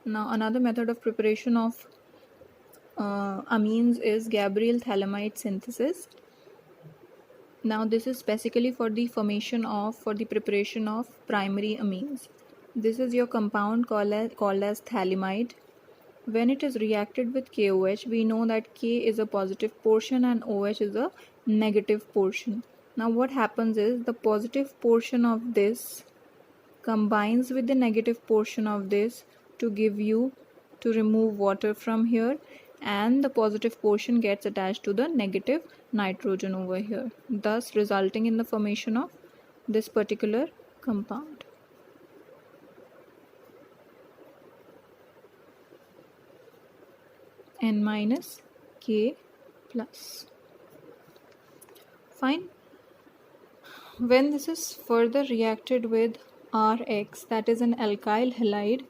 Now another method of preparation of amines is Gabriel thalamide synthesis. Now this is specifically for the preparation of primary amines. This is your compound called as thalamide. When it is reacted with KOH, we know that K is a positive portion and OH is a negative portion. Now what happens is the positive portion of this combines with the negative portion of this to remove water from here, and the positive portion gets attached to the negative nitrogen over here, thus resulting in the formation of this particular compound. N minus K plus. Fine. When this is further reacted with Rx, that is an alkyl halide,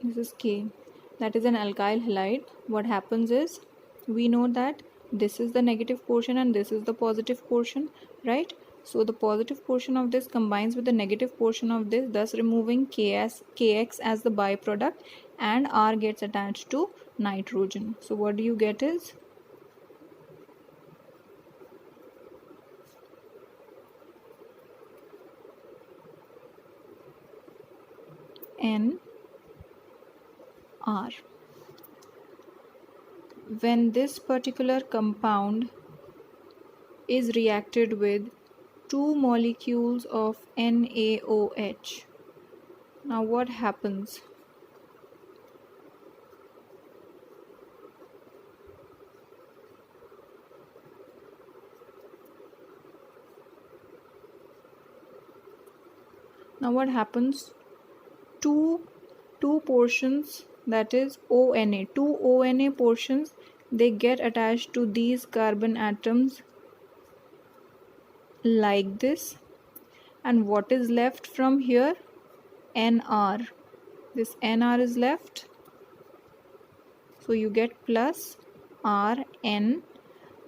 this is K, that is an alkyl halide, what happens is, we know that this is the negative portion and this is the positive portion, right? So the positive portion of this combines with the negative portion of this, thus removing Kx as the byproduct, and R gets attached to nitrogen. So what do you get is N R. When this particular compound is reacted with 2 molecules of NaOH, now what happens? Now what happens? Two portions, that is ONA, 2 ONA portions, they get attached to these carbon atoms like this, and what is left from here? NR. This NR is left, so you get plus RN.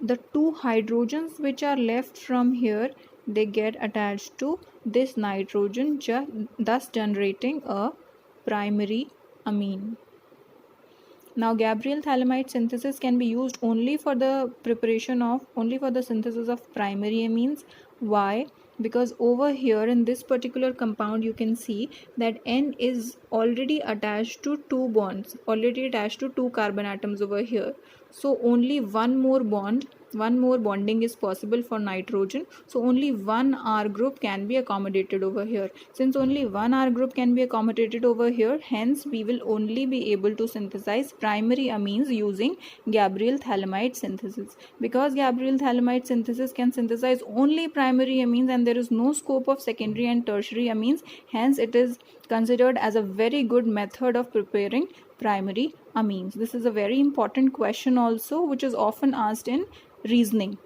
The 2 hydrogens which are left from here, they get attached to this nitrogen, thus generating a primary amine. Now Gabriel thalamide synthesis can be used only for the synthesis of primary amines. Why? Because over here in this particular compound you can see that N is already attached to 2 bonds, already attached to 2 carbon atoms over here. So only one more bonding is possible for nitrogen. So only one R group can be accommodated over here. Since only one R group can be accommodated over here, hence we will only be able to synthesize primary amines using Gabriel thalamide synthesis. Because Gabriel thalamide synthesis can synthesize only primary amines and there is no scope of secondary and tertiary amines, hence it is considered as a very good method of preparing primary amines. This is a very important question also, which is often asked in reasoning.